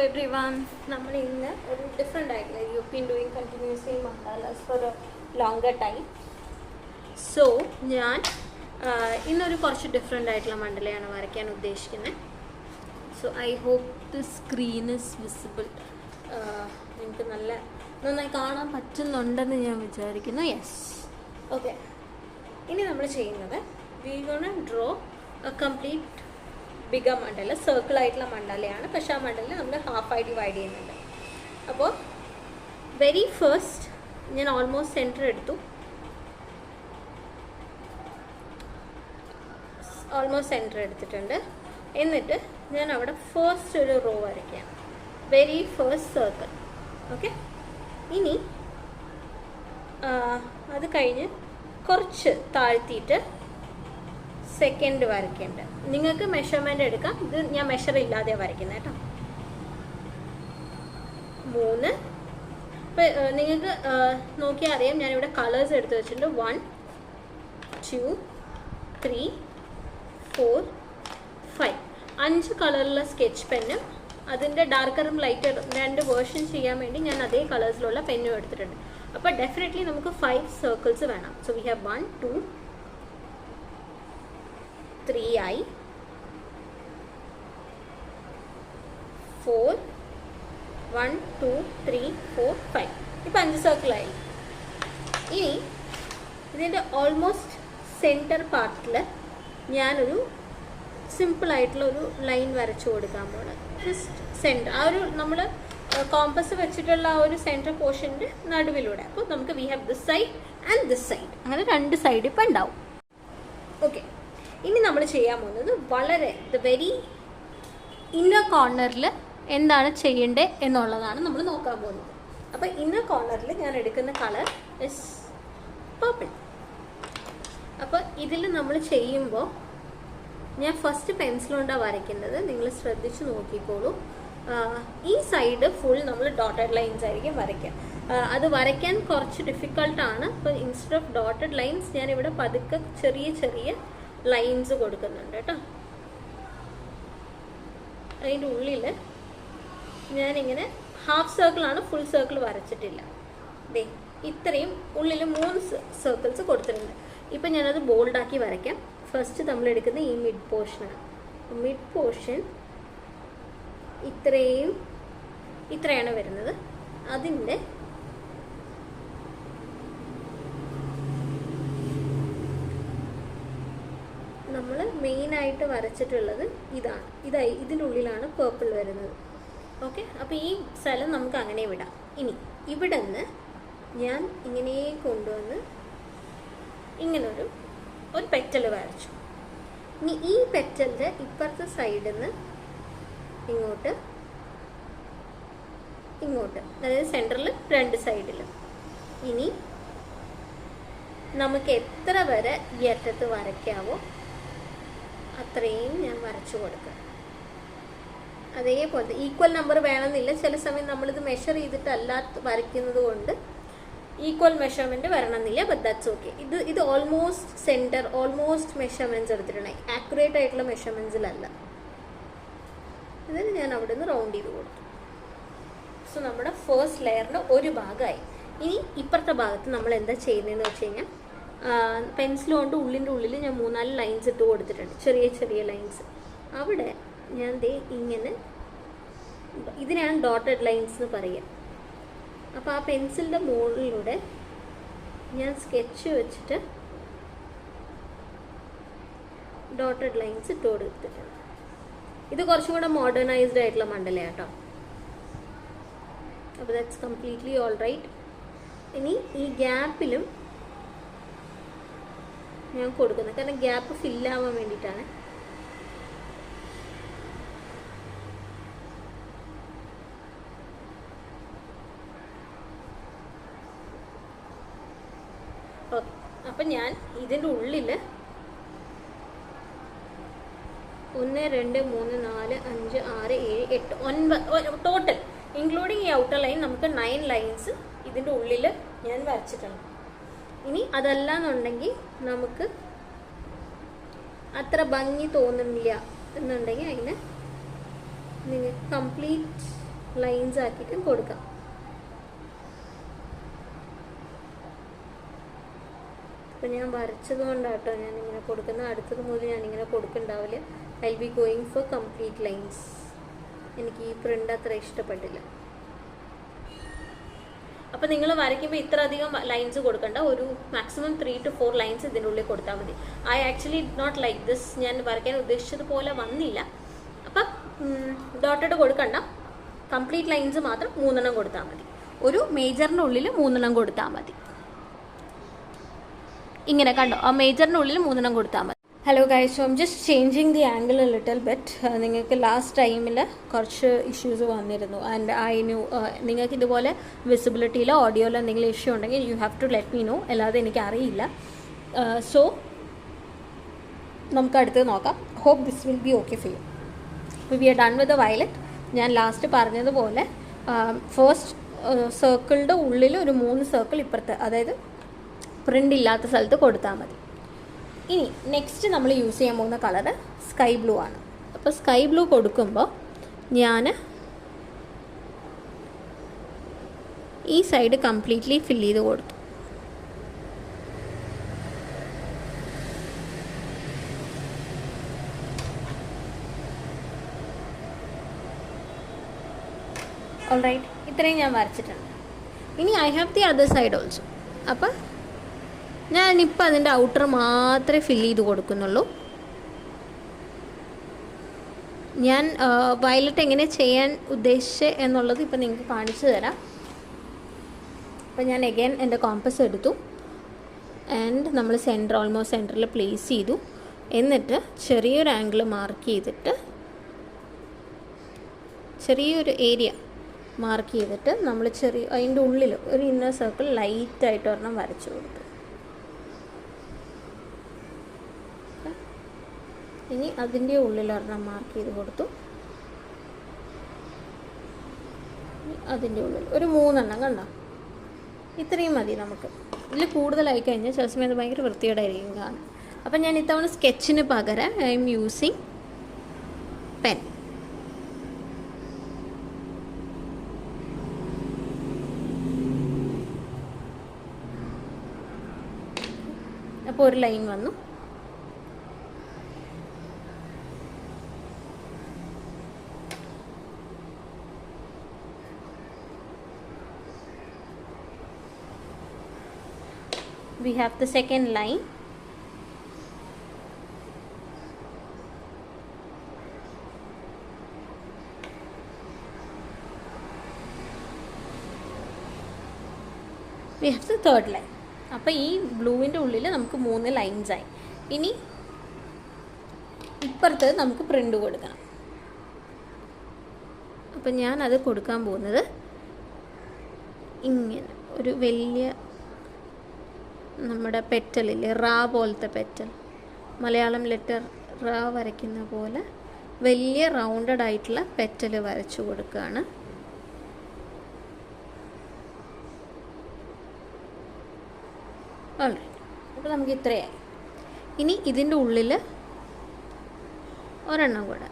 everyone. നമ്മൾ ഇന്ന് ഒരു ഡിഫറെൻ്റ് ആയിട്ടുള്ള you been doing continuously mandalas for a longer time. So ഞാൻ ഇന്നൊരു കുറച്ച് ഡിഫറെൻ്റ് ആയിട്ടുള്ള മണ്ഡലയാണ് വരയ്ക്കാൻ ഉദ്ദേശിക്കുന്നത്. So I hope the screen is visible. നിങ്ങൾക്ക് നന്നായി കാണാൻ പറ്റുന്നുണ്ടെന്ന് ഞാൻ വിചാരിക്കുന്നു. Yes, okay. ഇനി നമ്മൾ ചെയ്യുന്നത് we gonna draw a complete bigger mandala, circle ആയിട്ടുള്ള മണ്ഡലയാണ്. പക്ഷേ ആ മണ്ഡല നമ്മൾ ഹാഫായി ഡിവൈഡ് ചെയ്യുന്നുണ്ട്. അപ്പോൾ വെരി ഫസ്റ്റ് ഞാൻ ഓൾമോസ്റ്റ് സെൻറ്റർ എടുത്തു. ഓൾമോസ്റ്റ് സെൻറ്റർ എടുത്തിട്ടുണ്ട്. എന്നിട്ട് ഞാൻ അവിടെ ഫസ്റ്റ് ഒരു റോ വരയ്ക്കാം, വെരി ഫസ്റ്റ് സർക്കിൾ. ഓക്കെ. ഇനി അത് കഴിഞ്ഞ് കുറച്ച് താഴ്ത്തിയിട്ട് സെക്കൻഡ് വരയ്ക്കേണ്ടത്. നിങ്ങൾക്ക് മെഷർമെൻ്റ് എടുക്കാം. ഇത് ഞാൻ മെഷർ ഇല്ലാതെ വരയ്ക്കുന്നത് കേട്ടോ. 3. ഇപ്പം നിങ്ങൾക്ക് നോക്കിയാൽ അറിയാം, ഞാനിവിടെ കളേഴ്സ് എടുത്ത് വെച്ചിട്ടുണ്ട്. 1 2 3 4 5 5 കളറിലുള്ള സ്കെച്ച് പെന്നും അതിൻ്റെ ഡാർക്കറും ലൈറ്റർ 2 വേർഷൻ ചെയ്യാൻ വേണ്ടി ഞാൻ അതേ കളേഴ്സിലുള്ള പെന്നും എടുത്തിട്ടുണ്ട്. അപ്പോൾ ഡെഫിനറ്റ്ലി നമുക്ക് 5 സർക്കിൾസ് വേണം. So we have 1 2 3 I 4 1 2 3 4 5. ഇപ്പം 5 സർക്കിളായി. ഇനി ഇതിൻ്റെ ഓൾമോസ്റ്റ് സെൻറ്റർ പാർട്ടിൽ ഞാനൊരു സിമ്പിളായിട്ടുള്ള ഒരു ലൈൻ വരച്ചു കൊടുക്കാൻ പോകണം. ജസ്റ്റ് സെൻറ്റർ, ആ ഒരു നമ്മൾ കോമ്പസ് വെച്ചിട്ടുള്ള ആ ഒരു സെൻറ്റർ പോർഷൻ്റെ നടുവിലൂടെ. അപ്പോൾ നമുക്ക് we have this side and this side, അങ്ങനെ 2 സൈഡ് ഇപ്പം ഉണ്ടാവും. ഓക്കെ. ഇനി നമ്മൾ ചെയ്യാൻ പോകുന്നത് വളരെ ദ വെരി ഇന്നർ കോർണറിൽ എന്താണ് ചെയ്യേണ്ടത് എന്നുള്ളതാണ് നമ്മൾ നോക്കാൻ പോകുന്നത്. അപ്പോൾ ഇന്നർ കോർണറിൽ ഞാൻ എടുക്കുന്ന കളർ ഇസ് പർപ്പിൾ. അപ്പോൾ ഇതിൽ നമ്മൾ ചെയ്യുമ്പോൾ ഞാൻ ഫസ്റ്റ് പെൻസിൽ കൊണ്ടാണ് വരയ്ക്കുന്നത്. നിങ്ങൾ ശ്രദ്ധിച്ച് നോക്കിക്കോളൂ. ഈ സൈഡ് ഫുൾ നമ്മൾ ഡോട്ടഡ് ലൈൻസ് ആയിരിക്കും വരയ്ക്കുക. അത് വരയ്ക്കാൻ കുറച്ച് ഡിഫിക്കൾട്ടാണ്. അപ്പോൾ ഇൻസ്റ്റെഡ് ഓഫ് ഡോട്ടഡ് ലൈൻസ് ഞാനിവിടെ പതുക്കെ ചെറിയ ചെറിയ ലൈൻസ് കൊടുക്കുന്നുണ്ട് കേട്ടോ. അതിൻ്റെ ഉള്ളിൽ ഞാനിങ്ങനെ ഹാഫ് സർക്കിളാണ്, ഫുൾ സർക്കിൾ വരച്ചിട്ടില്ല. ദേ ഇത്രയും ഉള്ളിൽ 3 സർക്കിൾസ് കൊടുത്തിട്ടുണ്ട്. ഇപ്പം ഞാനത് ബോൾഡാക്കി വരയ്ക്കാം. ഫസ്റ്റ് നമ്മൾ എടുക്കുന്ന ഈ മിഡ് പോർഷനാണ്. മിഡ് പോർഷൻ ഇത്രയാണ് വരുന്നത്. അതിൻ്റെ നമ്മൾ മെയിനായിട്ട് വരച്ചിട്ടുള്ളത് ഇതാണ്. ഇതിൻ്റെ ഉള്ളിലാണ് പേർപ്പിൾ വരുന്നത്. ഓക്കെ. അപ്പോൾ ഈ സ്ഥലം നമുക്ക് അങ്ങനെ വിടാം. ഇനി ഇവിടെ നിന്ന് ഞാൻ ഇങ്ങനെ കൊണ്ടുവന്ന് ഇങ്ങനൊരു പെറ്റൽ വരച്ചു. ഇനി ഈ പെറ്റലിൻ്റെ ഇപ്പുറത്തെ സൈഡിൽ നിന്ന് ഇങ്ങോട്ട് അതായത് സെൻറ്ററിൽ 2 സൈഡിലും. ഇനി നമുക്ക് എത്ര വരെ ഈ അറ്റത്ത് വരയ്ക്കാവോ അത്രയും ഞാൻ വരച്ചു കൊടുക്കുക. അതേപോലെ ഈക്വൽ നമ്പർ വേണമെന്നില്ല. ചില സമയം നമ്മളിത് മെഷർ ചെയ്തിട്ടല്ല വരയ്ക്കുന്നത് കൊണ്ട് ഈക്വൽ മെഷർമെൻറ്റ് വരണമെന്നില്ല. But that's okay. ഇത് ഓൾമോസ്റ്റ് സെൻറ്റർ, ഓൾമോസ്റ്റ് മെഷർമെൻറ്റ്സ് എടുത്തിട്ടുണ്ട്. ആക്യുറേറ്റ് ആയിട്ടുള്ള മെഷർമെൻറ്റ്സിലല്ല. ഇതിന് ഞാൻ അവിടെ നിന്ന് റൗണ്ട് ചെയ്ത് കൊടുത്തു. സോ നമ്മുടെ ഫസ്റ്റ് ലെയറിൻ്റെ ഒരു ഭാഗമായി. ഇനി ഇപ്പുറത്തെ ഭാഗത്ത് നമ്മൾ എന്താ ചെയ്യുന്നതെന്ന് വെച്ച് കഴിഞ്ഞാൽ പെൻസിൽ കൊണ്ട് ഉള്ളിൻ്റെ ഉള്ളിൽ ഞാൻ 3-4 ലൈൻസ് ഇട്ട് കൊടുത്തിട്ടുണ്ട്, ചെറിയ ചെറിയ ലൈൻസ്. അവിടെ ഞാൻ ദേ ഇങ്ങനെ, ഇതിനാണ് ഡോട്ടഡ് ലൈൻസ് എന്ന് പറയുക. അപ്പോൾ ആ പെൻസിലിൻ്റെ മുകളിലൂടെ ഞാൻ സ്കെച്ച് വെച്ചിട്ട് ഡോട്ടഡ് ലൈൻസ് ഇട്ട് കൊടുത്തിട്ടുണ്ട്. ഇത് കുറച്ചും കൂടെ മോഡേണൈസ്ഡ് ആയിട്ടുള്ള മണ്ഡലയാട്ടോ. അപ്പോൾ ദാറ്റ്സ് കംപ്ലീറ്റ്ലി ഓൾ റൈറ്റ്. ഇനി ഈ ഗ്യാപ്പിലും ഞാൻ കൊടുക്കുന്നത്, കാരണം ഗ്യാപ്പ് ഫില്ലാവാൻ വേണ്ടിയിട്ടാണ്. അപ്പം ഞാൻ ഇതിൻ്റെ ഉള്ളിൽ 1 2 3 4 5 6 7 8 9 ടോട്ടൽ ഇൻക്ലൂഡിങ് ഈ ഔട്ടർ ലൈൻ നമുക്ക് 9 ലൈൻസ് ഇതിൻ്റെ ഉള്ളിൽ ഞാൻ വരച്ചിട്ടുണ്ട്. ഇനി അതല്ല എന്നുണ്ടെങ്കിൽ നമുക്ക് അത്ര ഭംഗി തോന്നുന്നില്ല എന്നുണ്ടെങ്കിൽ അതിന് നിങ്ങൾക്ക് കംപ്ലീറ്റ് ലൈൻസ് ആക്കിയിട്ട് കൊടുക്കാം. അപ്പോൾ ഞാൻ വരച്ചത് കൊണ്ടാട്ടോ ഞാനിങ്ങനെ കൊടുക്കുന്നത്. അടുത്തത് മുതൽ ഞാനിങ്ങനെ കൊടുക്കുന്നുണ്ടാവില്ല. I will be going for complete lines. എനിക്ക് ഈ പ്രിൻ്റ് അത്ര ഇഷ്ടപ്പെട്ടില്ല. അപ്പോൾ നിങ്ങൾ വരയ്ക്കുമ്പോൾ ഇത്ര അധികം ലൈൻസ് കൊടുക്കണ്ട. ഒരു മാക്സിമം 3 to 4 ലൈൻസ് ഇതിൻ്റെ ഉള്ളിൽ കൊടുത്താൽ മതി. I actually not like this. ഞാൻ വരയ്ക്കാൻ ഉദ്ദേശിച്ചതുപോലെ വന്നില്ല. അപ്പം ഡോട്ടഡ് കൊടുക്കണ്ട. കംപ്ലീറ്റ് ലൈൻസ് മാത്രം 3 കൊടുത്താൽ മതി. ഒരു മേജറിൻ്റെ ഉള്ളിൽ 3 കൊടുത്താൽ മതി. ഇങ്ങനെ കണ്ടോ, ആ മേജറിൻ്റെ ഉള്ളിൽ 3 കൊടുത്താൽ മതി. Hello guys, so I'm just changing the angle A little bit. നിങ്ങൾക്ക് ലാസ്റ്റ് ടൈമിൽ കുറച്ച് ഇഷ്യൂസ് വന്നിരുന്നു. ആൻഡ് ഐ ന്യൂ നിങ്ങൾക്ക് ഇതുപോലെ വിസിബിലിറ്റിയിലോ ഓഡിയോയിലോ എന്തെങ്കിലും ഇഷ്യൂ ഉണ്ടെങ്കിൽ you have to let me know. അല്ലാതെ എനിക്കറിയില്ല. സോ നമുക്ക് അടുത്ത് നോക്കാം. Hope this will be okay for you. ഇപ്പോൾ we are done with the violet. ഞാൻ ലാസ്റ്റ് പറഞ്ഞതുപോലെ ഫസ്റ്റ് സർക്കിളിൻ്റെ ഉള്ളിൽ ഒരു 3 സർക്കിൾ ഇപ്പുറത്ത്, അതായത് പ്രിൻ്റ് ഇല്ലാത്ത സ്ഥലത്ത് കൊടുത്താൽ മതി. ഇനി നെക്സ്റ്റ് നമ്മൾ യൂസ് ചെയ്യാൻ പോകുന്ന കളറ് സ്കൈ ബ്ലൂ ആണ്. അപ്പോൾ സ്കൈ ബ്ലൂ കൊടുക്കുമ്പോൾ ഞാൻ ഈ സൈഡ് കംപ്ലീറ്റ്ലി ഫില്ല് ചെയ്ത് കൊടുത്തു. ഓൾറൈറ്റ്, ഇത്രയും ഞാൻ വരച്ചിട്ടുണ്ട്. ഇനി I have the other side also. അപ്പം ഞാനിപ്പോൾ അതിൻ്റെ ഔട്ടർ മാത്രമേ ഫില്ല് ചെയ്ത് കൊടുക്കുന്നുള്ളൂ. ഞാൻ വയലറ്റ് എങ്ങനെ ചെയ്യാൻ ഉദ്ദേശിച്ചത് എന്നുള്ളത് ഇപ്പം നിങ്ങൾക്ക് കാണിച്ചു തരാം. അപ്പം ഞാൻ അഗൈൻ എൻ്റെ കോമ്പസ് എടുത്തു. ആൻഡ് നമ്മൾ ഓൾമോസ്റ്റ് സെൻറ്ററിൽ പ്ലേസ് ചെയ്തു. എന്നിട്ട് ചെറിയൊരു ആംഗിൾ മാർക്ക് ചെയ്തിട്ട്, ചെറിയൊരു ഏരിയ മാർക്ക് ചെയ്തിട്ട് നമ്മൾ അതിൻ്റെ ഉള്ളിൽ ഒരു ഇന്നർ സർക്കിൾ ലൈറ്റായിട്ട് ഒരെണ്ണം വരച്ചു കൊടുത്തു. ഇനി അതിൻ്റെ ഉള്ളിൽ ഒരെണ്ണം മാർക്ക് ചെയ്ത് കൊടുത്തു. അതിൻ്റെ ഉള്ളിൽ ഒരു 3 കണ്ടോ? ഇത്രയും മതി നമുക്ക്. ഇതിൽ കൂടുതലായി കഴിഞ്ഞാൽ ചില സമയം അത് ഭയങ്കര വൃത്തികേടായിരിക്കും കാണാൻ. അപ്പം ഞാൻ ഇത്തവണ സ്കെച്ചിന് പകരം ഐ എം യൂസിങ് പെൻ. അപ്പോൾ ഒരു ലൈൻ വന്നു. We have the second line. We have the third line. അപ്പോൾ ഈ ബ്ലൂവിൻ്റെ ഉള്ളിൽ നമുക്ക് 3 ലൈൻസായി. ഇനി ഇപ്പുറത്ത് നമുക്ക് പ്രിൻ്റ് കൊടുക്കണം. അപ്പം ഞാനത് കൊടുക്കാൻ പോകുന്നത് ഇങ്ങനെ ഒരു വലിയ നമ്മുടെ പെറ്റലില്ലേ, റാ പോലത്തെ പെറ്റൽ, മലയാളം ലെറ്റർ റാ വരയ്ക്കുന്ന പോലെ വലിയ റൗണ്ടഡ് ആയിട്ടുള്ള പെറ്റൽ വരച്ചു കൊടുക്കുകയാണ്. ഓൾറൈറ്റ്, അപ്പോൾ നമുക്ക് ഇത്രയായി. ഇനി ഇതിൻ്റെ ഉള്ളിൽ ഒരെണ്ണം കൂടെ.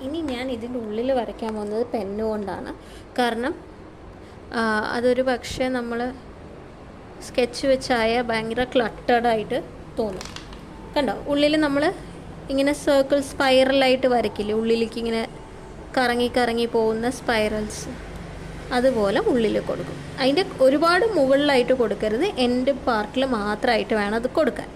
ഇനി ഞാൻ ഇതിൻ്റെ ഉള്ളിൽ വരയ്ക്കാൻ പോകുന്നത് പെന്നുകൊണ്ടാണ്. കാരണം അതൊരു പക്ഷേ നമ്മൾ സ്കെച്ച് വെച്ചായ ഭയങ്കര ക്ലട്ടേഡായിട്ട് തോന്നും. കണ്ടോ, ഉള്ളിൽ നമ്മൾ ഇങ്ങനെ സർക്കിൾ സ്പൈറലായിട്ട് വരയ്ക്കില്ലേ, ഉള്ളിലേക്ക് ഇങ്ങനെ കറങ്ങി കറങ്ങി പോകുന്ന സ്പൈറൽസ്, അതുപോലെ ഉള്ളിൽ കൊടുക്കും. അതിൻ്റെ ഒരുപാട് മുകളിലായിട്ട് കൊടുക്കരുത്, എൻ്റെ പാർട്ടിൽ മാത്രമായിട്ട് വേണം അത് കൊടുക്കാൻ.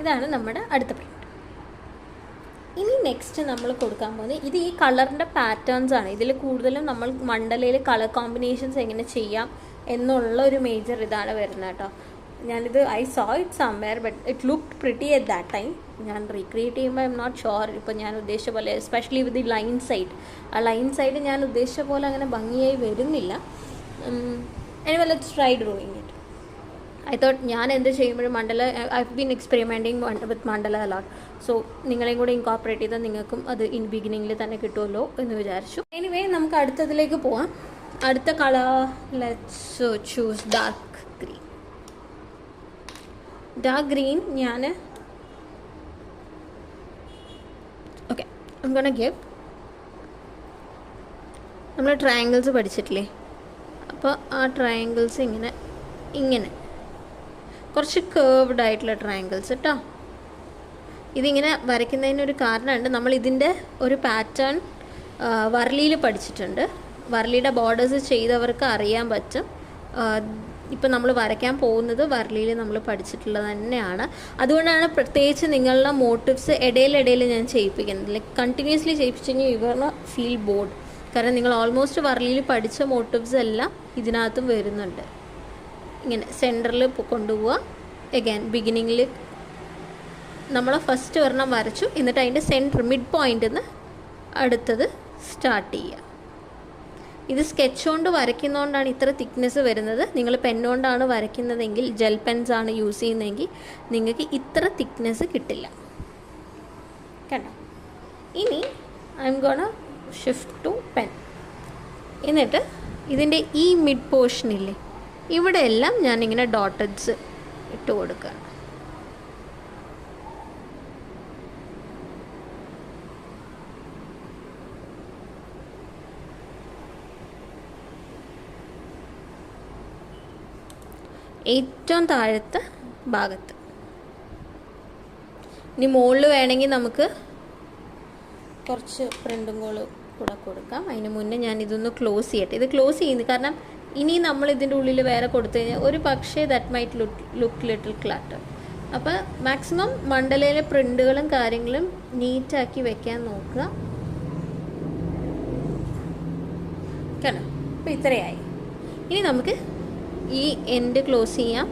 ഇതാണ് നമ്മുടെ അടുത്ത പ്രിൻ്റ്. ഇനി നെക്സ്റ്റ് നമ്മൾ കൊടുക്കാൻ പോകുന്നത് ഇത് ഈ കളറിൻ്റെ പാറ്റേൺസ് ആണ്. ഇതിൽ കൂടുതലും നമ്മൾ മണ്ഡലയിൽ കളർ കോമ്പിനേഷൻസ് എങ്ങനെ ചെയ്യാം എന്നുള്ള ഒരു മേജർ ഇതാണ് വരുന്നത് കേട്ടോ. ഞാനിത് I so it somewhere but it looked pretty at that time. ഞാൻ റീക്രിയേറ്റ് ചെയ്യുമ്പോൾ ഐ എം നോട്ട് ഷുവർ ഇപ്പോൾ ഞാൻ ഉദ്ദേശിച്ച പോലെ, especially with the line side, ആ ലൈൻ സൈഡ് ഞാൻ ഉദ്ദേശിച്ച പോലെ അങ്ങനെ ഭംഗിയായി വരുന്നില്ല. Anyway let's try drawing it. I thought ഞാൻ എന്ത് ചെയ്യുമ്പോഴും മണ്ഡല, I have been experimenting with Mandala allot. So നിങ്ങളെയും കൂടെ ഇൻകോപ്പറേറ്റ് ചെയ്താൽ നിങ്ങൾക്കും അത് ഇൻ ബിഗിനിങ്ങിൽ തന്നെ കിട്ടുമല്ലോ എന്ന് വിചാരിച്ചു. എനിവേ നമുക്ക് അടുത്തതിലേക്ക് പോവാം. അടുത്ത colour, let's choose dark green. Dark green ഞാൻ okay I am gonna give, നമ്മൾ ട്രയാങ്കിൾസ് പഠിച്ചിട്ടില്ലേ, അപ്പോൾ ആ ട്രയാങ്കിൾസ് ഇങ്ങനെ കുറച്ച് കേർവ്ഡ് ആയിട്ടുള്ള ട്രയാങ്കിൾസ് കേട്ടോ. ഇതിങ്ങനെ വരയ്ക്കുന്നതിനൊരു കാരണമുണ്ട്. നമ്മൾ ഇതിൻ്റെ ഒരു പാറ്റേൺ വർലിയിൽ പഠിച്ചിട്ടുണ്ട്. വർലിയുടെ ബോർഡേഴ്സ് ചെയ്തവർക്ക് അറിയാൻ പറ്റും. ഇപ്പം നമ്മൾ വരയ്ക്കാൻ പോകുന്നത് വർലിയിൽ നമ്മൾ പഠിച്ചിട്ടുള്ളത് തന്നെയാണ്. അതുകൊണ്ടാണ് പ്രത്യേകിച്ച് നിങ്ങളുടെ മോട്ടീവ്സ് ഇടയിലിടയിൽ ഞാൻ ചെയ്യിപ്പിക്കുന്നത്. ലൈക്ക് കണ്ടിന്യൂസ്ലി ചെയ്യിപ്പിച്ചു കഴിഞ്ഞാൽ you are not feel bored. കാരണം നിങ്ങൾ ഓൾമോസ്റ്റ് വർലിയിൽ പഠിച്ച മോട്ടീവ്സ് എല്ലാം ഇതിനകത്തും വരുന്നുണ്ട്. ഇങ്ങനെ സെൻറ്ററിൽ കൊണ്ടുപോവുക. എഗൈൻ ബിഗിനിങ്ങിൽ നമ്മൾ ഫസ്റ്റ് ഒരെണ്ണം വരച്ചു, എന്നിട്ട് അതിൻ്റെ സെൻറ്റർ മിഡ് പോയിൻ്റിൽ നിന്ന് അടുത്തത് സ്റ്റാർട്ട് ചെയ്യുക. ഇത് സ്കെച്ച് കൊണ്ട് വരയ്ക്കുന്നതുകൊണ്ടാണ് ഇത്ര തിക്നെസ് വരുന്നത്. നിങ്ങൾ പെന്നുകൊണ്ടാണ് വരയ്ക്കുന്നതെങ്കിൽ, ജെൽ പെൻസ് ആണ് യൂസ് ചെയ്യുന്നതെങ്കിൽ നിങ്ങൾക്ക് ഇത്ര തിക്നെസ് കിട്ടില്ല കേട്ടോ. ഇനി I M gonna shift to pen. എന്നിട്ട് ഇതിൻ്റെ ഈ മിഡ് പോർഷനില്ലേ, ഇവിടെയെല്ലാം ഞാനിങ്ങനെ ഡോട്ടഡ്സ് ഇട്ട് കൊടുക്കുകയാണ്. ഏറ്റവും താഴത്തെ ഭാഗത്ത്. ഇനി മുകളിൽ വേണമെങ്കിൽ നമുക്ക് കുറച്ച് പ്രിൻറ്റും കൂടെ കൊടുക്കാം. അതിന് മുന്നേ ഞാൻ ഇതൊന്ന് ക്ലോസ് ചെയ്യട്ടെ. ഇത് ക്ലോസ് ചെയ്യുന്നു കാരണം ഇനി നമ്മൾ ഇതിൻ്റെ ഉള്ളിൽ വേറെ കൊടുത്തു കഴിഞ്ഞാൽ ഒരു പക്ഷേ ദാറ്റ് മൈറ്റ് ലുക്ക് ലിറ്റിൽ ക്ലാറ്റർ. അപ്പോൾ മാക്സിമം മണ്ഡലയിലെ പ്രിൻറ്റുകളും കാര്യങ്ങളും നീറ്റാക്കി വെക്കാൻ നോക്കുക കേട്ടോ. അപ്പോൾ ഇത്രയായി. ഇനി നമുക്ക് ഈ എൻഡ് ക്ലോസ് ചെയ്യാം.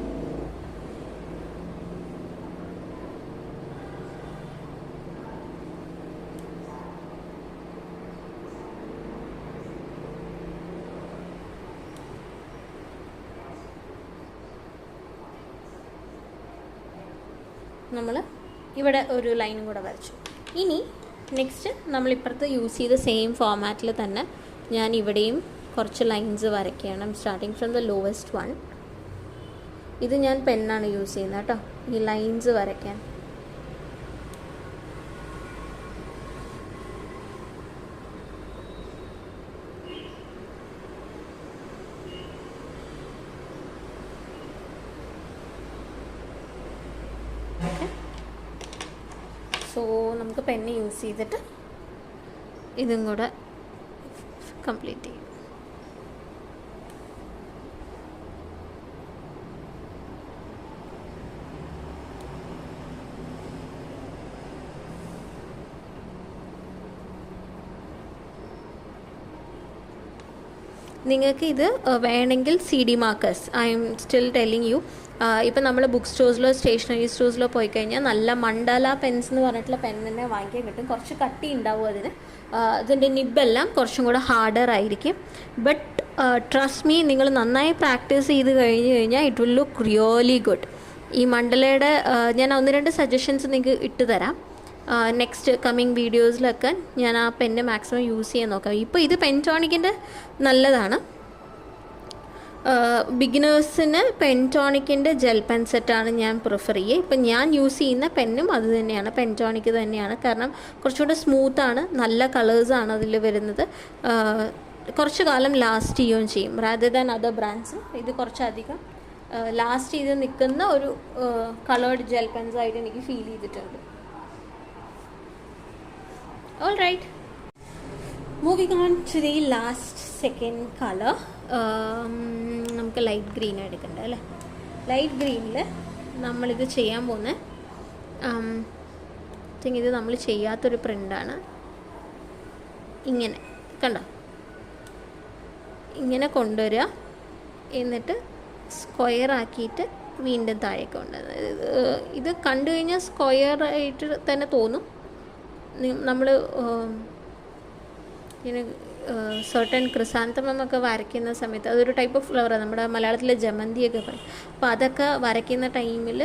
നമ്മൾ ഇവിടെ ഒരു ലൈനും കൂടെ വരച്ചു. ഇനി നെക്സ്റ്റ് നമ്മളിപ്പുറത്ത് യൂസ് ചെയ്ത സെയിം ഫോമാറ്റിൽ തന്നെ ഞാൻ ഇവിടെയും കുറച്ച് ലൈൻസ് വരയ്ക്കുകയാണ്. Starting from the lowest one. ഇത് ഞാൻ പെന്നാണ് യൂസ് ചെയ്യുന്നത് കേട്ടോ, ഈ ലൈൻസ് വരയ്ക്കാൻ. സോ നമുക്ക് പെന്ന് യൂസ് ചെയ്തിട്ട് ഇതും കൂടെ കംപ്ലീറ്റ് ചെയ്യും. നിങ്ങൾക്ക് ഇത് വേണമെങ്കിൽ C D markers, I M still telling U. ഇപ്പം നമ്മൾ ബുക്ക് സ്റ്റോഴ്സിലോ സ്റ്റേഷനറി സ്റ്റോഴ്സിലോ പോയി കഴിഞ്ഞാൽ നല്ല മണ്ഡല പെൻസ് എന്ന് പറഞ്ഞിട്ടുള്ള പെൻ തന്നെ വാങ്ങിക്കാൻ കിട്ടും. കുറച്ച് കട്ടി ഉണ്ടാവും അതിന്. അതിൻ്റെ നിബെല്ലാം കുറച്ചും കൂടെ ഹാർഡർ ആയിരിക്കും. ബട്ട് ട്രസ്റ്റ് മീ, നിങ്ങൾ നന്നായി പ്രാക്ടീസ് ചെയ്ത് കഴിഞ്ഞ് കഴിഞ്ഞാൽ it will look really good. ഈ മണ്ഡലയുടെ ഞാൻ 1-2 സജഷൻസ് നിങ്ങൾക്ക് ഇട്ട് തരാം. നെക്സ്റ്റ് കമ്മിങ് വീഡിയോസിലൊക്കെ ഞാൻ ആ പെന്ന് മാക്സിമം യൂസ് ചെയ്യാൻ നോക്കാം. ഇപ്പോൾ ഇത് പെൻടോണിക്കിൻ്റെ നല്ലതാണ്. ബിഗിനേഴ്സിന് പെൻടോണിക്കിൻ്റെ ജെൽ പെൻ സെറ്റാണ് ഞാൻ പ്രിഫർ ചെയ്യുക. ഇപ്പം ഞാൻ യൂസ് ചെയ്യുന്ന പെന്നും അത് തന്നെയാണ്, പെൻടോണിക്ക് തന്നെയാണ്. കാരണം കുറച്ചുകൂടെ സ്മൂത്താണ്, നല്ല കളേഴ്സാണ് അതിൽ വരുന്നത്. കുറച്ച് കാലം ലാസ്റ്റ് ചെയ്യുകയും ചെയ്യും റാദർ ദാൻ അതർ ബ്രാൻഡ്സ്. ഇത് കുറച്ചധികം ലാസ്റ്റ് ചെയ്ത് നിൽക്കുന്ന ഒരു കളേർഡ് ജെൽ പെൻസായിട്ട് എനിക്ക് ഫീൽ ചെയ്തിട്ടുണ്ട്. All right, moving on to the last second color. നമുക്ക് ലൈറ്റ് ഗ്രീൻ എടുക്കണ്ട അല്ലേ. ലൈറ്റ് ഗ്രീനിൽ നമ്മളിത് ചെയ്യാൻ പോകുന്നത് ഇത് നമ്മൾ ചെയ്യാത്തൊരു പ്രിൻ്റാണ്. ഇങ്ങനെ കണ്ടോ, ഇങ്ങനെ കൊണ്ടുവരിക, എന്നിട്ട് സ്ക്വയർ ആക്കിയിട്ട് വീണ്ടും താഴേക്ക് കൊണ്ടുവന്നത്. ഇത് കണ്ടു കഴിഞ്ഞാൽ സ്ക്വയർ ആയിട്ട് തന്നെ തോന്നും. നമ്മൾ ഇങ്ങനെ സർട്ടൻ ക്രിസാന്തമം ഒക്കെ വരയ്ക്കുന്ന സമയത്ത്, അതൊരു ടൈപ്പ് ഓഫ് ഫ്ലവറാണ്, നമ്മുടെ മലയാളത്തിലെ ജമന്തിയൊക്കെ പറയും. അപ്പോൾ അതൊക്കെ വരയ്ക്കുന്ന ടൈമിൽ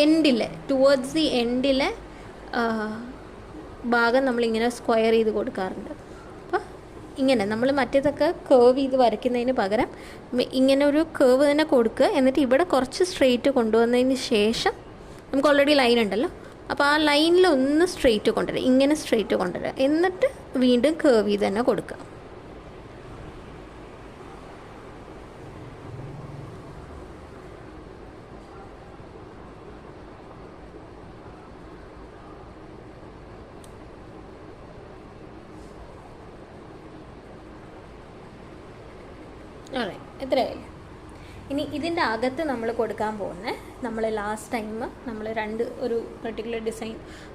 എൻഡിലെ ടുവേർഡ്സ് ദി എൻഡിലെ ഭാഗം നമ്മളിങ്ങനെ സ്ക്വയർ ചെയ്ത് കൊടുക്കാറുണ്ട്. അപ്പോൾ ഇങ്ങനെ നമ്മൾ മറ്റേതൊക്കെ കേർവ് ചെയ്ത് വരയ്ക്കുന്നതിന് പകരം ഇങ്ങനെ ഒരു കേർവ് തന്നെ കൊടുക്കുക. എന്നിട്ട് ഇവിടെ കുറച്ച് സ്ട്രെയിറ്റ് കൊണ്ടുവന്നതിന് ശേഷം, നമുക്ക് ഓൾറെഡി ലൈൻ ഉണ്ടല്ലോ, അപ്പോൾ ആ ലൈനിൽ ഒന്ന് സ്ട്രെയിറ്റ് കൊണ്ടുവരിക, ഇങ്ങനെ സ്ട്രെയിറ്റ് കൊണ്ടുവരിക, എന്നിട്ട് വീണ്ടും കേർവ് ചെയ്ത് തന്നെ കൊടുക്കുക. അതെ, എത്രയായില്ല. ഇനി ഇതിൻ്റെ അകത്ത് നമ്മൾ കൊടുക്കാൻ പോകുന്നത്, നമ്മൾ ലാസ്റ്റ് ടൈം നമ്മൾ ഒരു പെർട്ടിക്കുലർ ഡിസൈൻ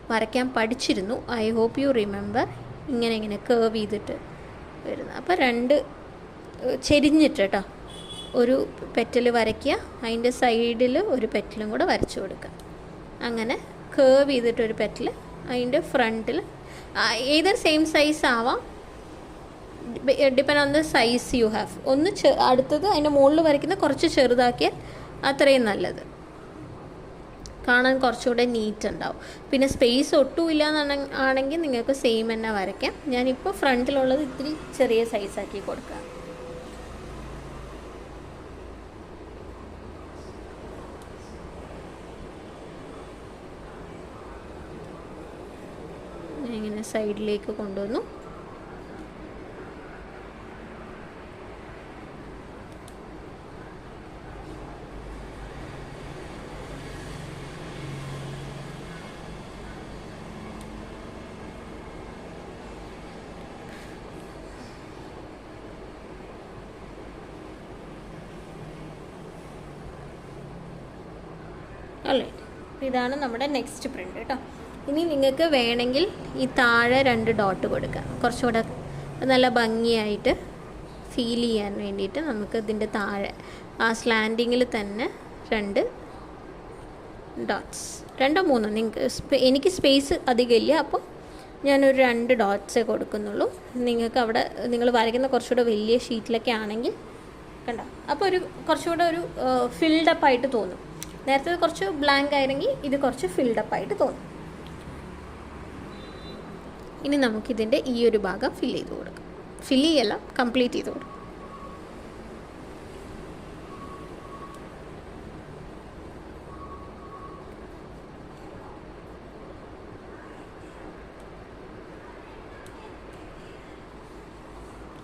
വരയ്ക്കാൻ പഠിച്ചിരുന്നു. I hope you remember. ഇങ്ങനെ കേർവ് ചെയ്തിട്ട് വരുന്നത്. അപ്പോൾ ചെരിഞ്ഞിട്ട് കേട്ടോ ഒരു പെറ്റൽ വരയ്ക്കുക, അതിൻ്റെ സൈഡിൽ ഒരു പെറ്റലും കൂടെ വരച്ചു കൊടുക്കുക. അങ്ങനെ കേർവ് ചെയ്തിട്ടൊരു പെറ്റൽ, അതിൻ്റെ ഫ്രണ്ടിൽ ഏതൊരു സെയിം സൈസ് ആവാം, depend on the size you have. അടുത്തത് അതിൻ്റെ മുകളിൽ വരയ്ക്കുന്ന കുറച്ച് ചെറുതാക്കിയാൽ അത്രയും നല്ലത്, കാണാൻ കുറച്ചുകൂടെ നീറ്റ് ഉണ്ടാവും. പിന്നെ സ്പേസ് ഒട്ടും ഇല്ല ആണെങ്കിൽ നിങ്ങൾക്ക് സെയിം തന്നെ വരയ്ക്കാം. ഞാനിപ്പോൾ ഫ്രണ്ടിലുള്ളത് ഇത്തിരി ചെറിയ സൈസാക്കി കൊടുക്കാം. ഇങ്ങനെ സൈഡിലേക്ക് കൊണ്ടുവന്നു. അല്ലേ, ഇതാണ് നമ്മുടെ നെക്സ്റ്റ് പ്രിൻ്റ് കേട്ടോ. ഇനി നിങ്ങൾക്ക് വേണമെങ്കിൽ ഈ താഴെ 2 ഡോട്ട് കൊടുക്കാം, കുറച്ചുകൂടെ നല്ല ഭംഗിയായിട്ട് ഫീൽ ചെയ്യാൻ വേണ്ടിയിട്ട്. നമുക്ക് ഇതിൻ്റെ താഴെ ആ സ്ലാൻഡിങ്ങിൽ തന്നെ 2 ഡോട്ട്സ്, 2 3, നിങ്ങൾക്ക് എനിക്ക് സ്പേസ് അധികമില്ല, അപ്പോൾ ഞാനൊരു 2 ഡോട്ട്സേ കൊടുക്കുന്നുള്ളൂ. നിങ്ങൾക്ക് അവിടെ നിങ്ങൾ വരയ്ക്കുന്ന കുറച്ചുകൂടെ വലിയ ഷീറ്റിലൊക്കെ ആണെങ്കിൽ കണ്ടോ, അപ്പോൾ കുറച്ചുകൂടെ ഒരു ഫിൽഡപ്പായിട്ട് തോന്നും. നേരത്തെ കുറച്ച് ബ്ലാങ്ക് ആയിരുന്നെങ്കിൽ ഇത് കുറച്ച് ഫിൽഡപ്പായിട്ട് തോന്നും. ഇനി നമുക്കിതിൻ്റെ ഈ ഒരു ഭാഗം ഫില്ല് ചെയ്ത് കൊടുക്കാം. ഫില്ല് ചെയ്യല്ല, കംപ്ലീറ്റ് ചെയ്ത് കൊടുക്കാം.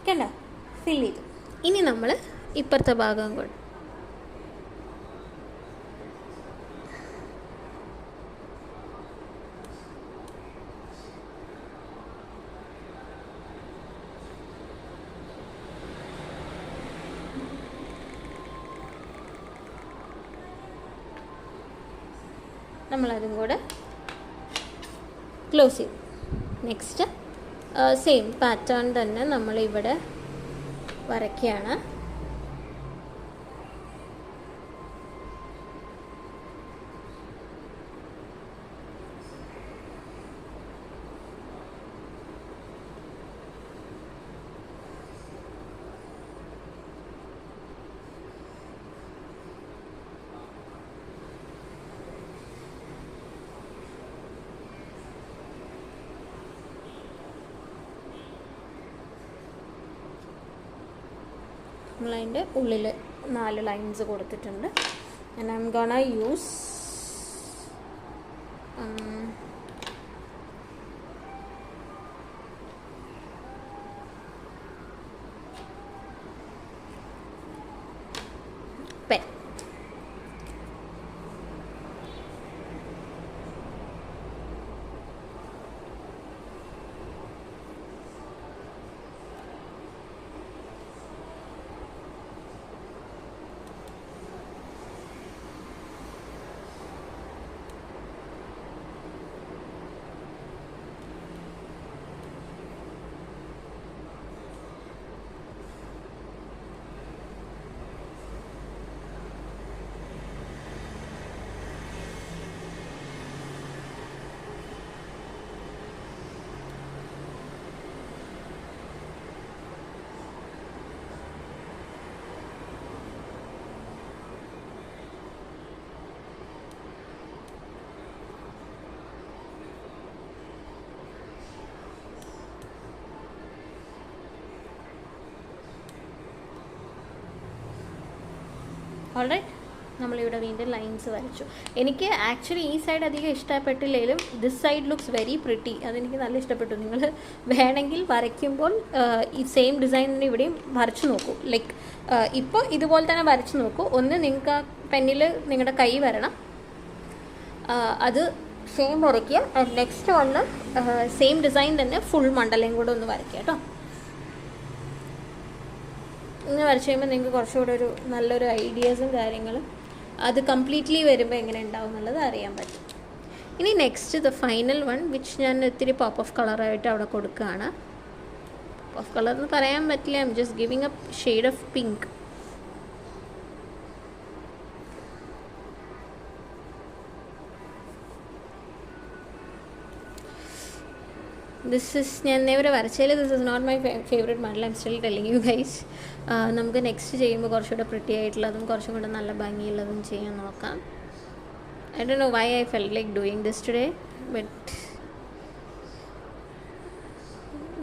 കണ്ടോ, ഫില്ല് ചെയ്തു. ഇനി നമ്മൾ ഇപ്പുറത്തെ ഭാഗം കൂടെ നമ്മളതും കൂടെ ക്ലോസ് ചെയ്യും. നെക്സ്റ്റ് സെയിം പാറ്റേൺ തന്നെ നമ്മളിവിടെ വരയ്ക്കുകയാണ്. നമ്മളതിൻ്റെ ഉള്ളിൽ 4 ലൈൻസ് കൊടുത്തിട്ടുണ്ട്. And I M gonna use pen. Alright, നമ്മളിവിടെ വീണ്ടും ലൈൻസ് വരച്ചു. എനിക്ക് ആക്ച്വലി ഈ സൈഡ് അധികം ഇഷ്ടപ്പെട്ടില്ലെങ്കിലും this side looks very pretty, അതെനിക്ക് നല്ല ഇഷ്ടപ്പെട്ടു. നിങ്ങൾ വേണമെങ്കിൽ വരയ്ക്കുമ്പോൾ ഈ സെയിം ഡിസൈൻ തന്നെ ഇവിടെയും വരച്ചു നോക്കൂ. ലൈക്ക് ഇപ്പോൾ ഇതുപോലെ തന്നെ വരച്ചു നോക്കൂ. ഒന്ന് നിങ്ങൾക്ക് ആ പെന്നിൽ നിങ്ങളുടെ കൈ വരണം, അത് സെയിം വരയ്ക്കുക. നെക്സ്റ്റ് വന്ന് സെയിം ഡിസൈൻ തന്നെ ഫുൾ മണ്ടലയും കൂടെ ഒന്ന് വരയ്ക്കുക കേട്ടോ. ഇങ്ങനെ വരച്ച് കഴിയുമ്പോൾ നിങ്ങൾക്ക് കുറച്ചുകൂടെ ഒരു നല്ലൊരു ഐഡിയാസും കാര്യങ്ങളും അത് കംപ്ലീറ്റ്ലി വരുമ്പോൾ എങ്ങനെ ഉണ്ടാവും എന്നുള്ളത് അറിയാൻ പറ്റും. ഇനി next the final one which ഞാൻ ഇത്തിരി പോപ്പ് ഓഫ് കളറായിട്ട് അവിടെ കൊടുക്കുകയാണ്. പോപ്പ് ഓഫ് കളർ എന്ന് പറയാൻ പറ്റില്ല, I'm just giving a shade of pink. This is ഞാൻ നേരെ വരച്ചതിൽ this is not my favourite model, I'm still telling you guys. നമുക്ക് നെക്സ്റ്റ് ചെയ്യുമ്പോൾ കുറച്ചുകൂടെ പ്രിറ്റി ആയിട്ടുള്ളതും കുറച്ചും കൂടെ നല്ല ഭംഗിയുള്ളതും ചെയ്യാൻ നോക്കാം. I don't know why I felt like doing this today, but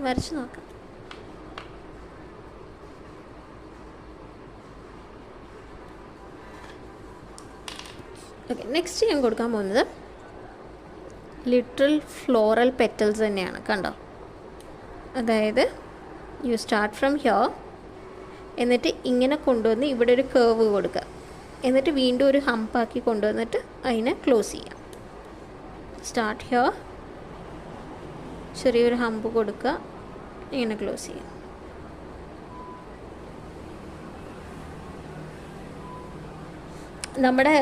വരച്ച് നോക്കാം. ഓക്കെ, നെക്സ്റ്റ് ഞാൻ കൊടുക്കാൻ പോകുന്നത് ലിറ്ററൽ ഫ്ലോറൽ പെറ്റൽസ് തന്നെയാണ്. കണ്ടോ, അതായത് യു സ്റ്റാർട്ട് ഫ്രം ഹിയർ, എന്നിട്ട് ഇങ്ങനെ കൊണ്ടുവന്ന് ഇവിടെ ഒരു കേർവ് കൊടുക്കുക, എന്നിട്ട് വീണ്ടും ഒരു ഹംപാക്കി കൊണ്ടുവന്നിട്ട് അതിനെ ക്ലോസ് ചെയ്യാം. സ്റ്റാർട്ട് ഹിയർ, ചെറിയൊരു ഹമ്പ് കൊടുക്കുക, ഇങ്ങനെ ക്ലോസ് ചെയ്യാം. നമ്മുടെ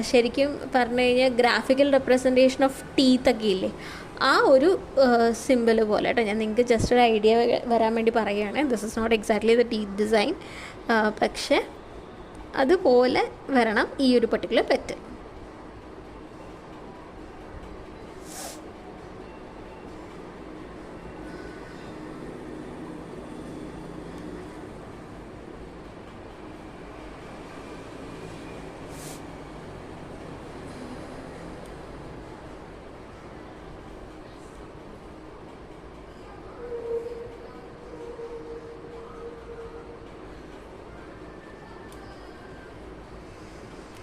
ശരിക്കും പറഞ്ഞു കഴിഞ്ഞാൽ ഗ്രാഫിക്കൽ റെപ്രസെൻറ്റേഷൻ ഓഫ് ടീത്ത് ഒക്കെ ഇല്ലേ, ആ ഒരു സിമ്പിൾ പോലെ കേട്ടോ. ഞാൻ നിങ്ങൾക്ക് ജസ്റ്റ് ഒരു ഐഡിയ വരാൻ വേണ്ടി പറയുകയാണ്. This is not exactly the teeth design, പക്ഷേ അതുപോലെ വരണം ഈ ഒരു പർട്ടിക്കുലർ പെറ്റ്.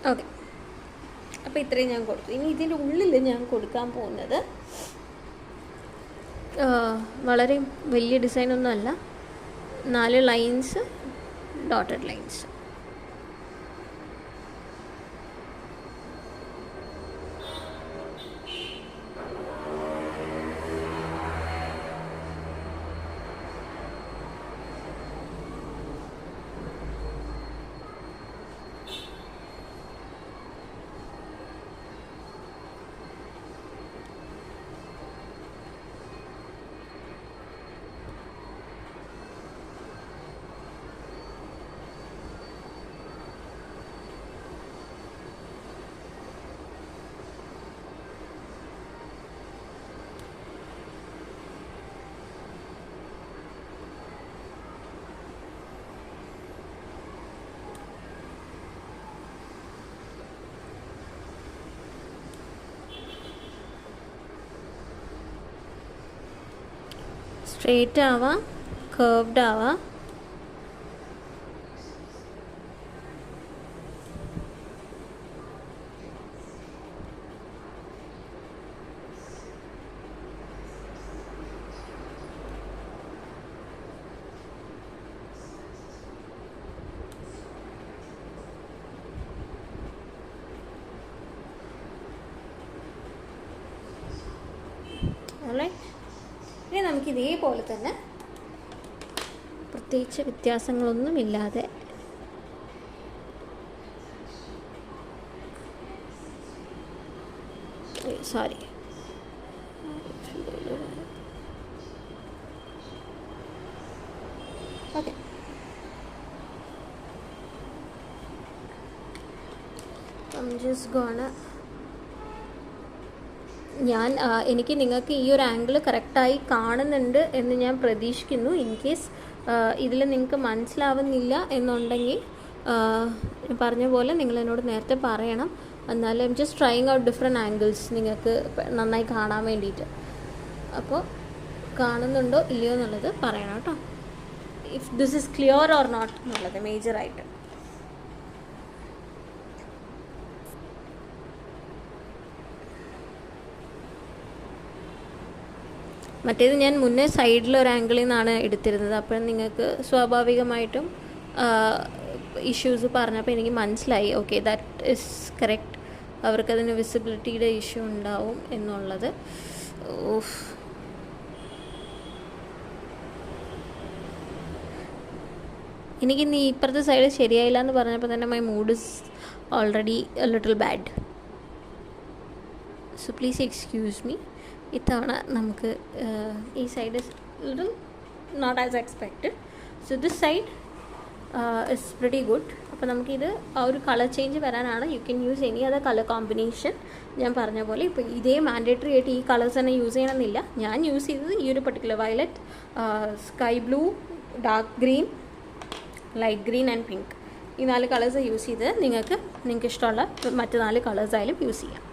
ഓക്കെ, അപ്പോൾ ഇത്രയും ഞാൻ കൊടുത്തു. ഇനി ഇതിൻ്റെ ഉള്ളിൽ ഞാൻ കൊടുക്കാൻ പോകുന്നത് വളരെ വലിയ ഡിസൈനൊന്നും അല്ല, 4 ലൈൻസ്, ഡോട്ടഡ് ലൈൻസ്. സ്ട്രെയിറ്റ് ആവാം, കർവ്ഡ് ആവാം, ഇനി നമുക്ക് ഇതേപോലെ തന്നെ പ്രത്യേകിച്ച് വ്യത്യാസങ്ങളൊന്നുമില്ലാതെ sorry okay, I'm just gonna എനിക്ക് നിങ്ങൾക്ക് ഈ ഒരു ആംഗിൾ കറക്റ്റായി കാണുന്നുണ്ട് എന്ന് ഞാൻ പ്രതീക്ഷിക്കുന്നു. ഇൻ കേസ് ഇതിൽ നിങ്ങൾക്ക് മനസ്സിലാവുന്നില്ല എന്നുണ്ടെങ്കിൽ പറഞ്ഞ പോലെ നിങ്ങൾ എന്നോട് നേരത്തെ പറയണം. എന്നാലും I am just trying out different angles നിങ്ങൾക്ക് നന്നായി കാണാൻ വേണ്ടിയിട്ട്. അപ്പോൾ കാണുന്നുണ്ടോ ഇല്ലയോ എന്നുള്ളത് പറയണം കേട്ടോ, if this is clear or not എന്നുള്ളത് മേജറായിട്ട്. മറ്റേത് ഞാൻ മുന്നേ സൈഡിലൊരു ആംഗിളിൽ നിന്നാണ് എടുത്തിരുന്നത്. അപ്പോൾ നിങ്ങൾക്ക് സ്വാഭാവികമായിട്ടും ഇഷ്യൂസ് പറഞ്ഞപ്പോൾ എനിക്ക് മനസ്സിലായി, ഓക്കെ ദാറ്റ് ഇസ് കറക്റ്റ്, അവർക്കതിന് വിസിബിലിറ്റിയുടെ ഇഷ്യൂ ഉണ്ടാവും എന്നുള്ളത്. എനിക്കിന്ന് ഇപ്പുറത്തെ സൈഡ് ശരിയായില്ല എന്ന് പറഞ്ഞപ്പോൾ തന്നെ my mood is already little bad. So please excuse me. ഇത്തവണ നമുക്ക് ഈ side is little not as expected. So this side is pretty good. അപ്പോൾ നമുക്കിത് ആ ഒരു കളർ ചേഞ്ച് വരാനാണ്. You can use any other colour combination. ഞാൻ പറഞ്ഞ പോലെ ഇപ്പോൾ ഇതേ മാൻഡേറ്ററി ആയിട്ട് ഈ കളേഴ്സ് തന്നെ യൂസ് ചെയ്യണമെന്നില്ല. ഞാൻ യൂസ് ചെയ്തത് ഈ ഒരു particular violet, sky blue, dark green, light green and pink, ഈ 4 കളേഴ്സ് യൂസ് ചെയ്ത് നിങ്ങൾക്ക് ഇഷ്ടമുള്ള മറ്റ് 4 കളേഴ്സ് ആയാലും യൂസ് ചെയ്യാം.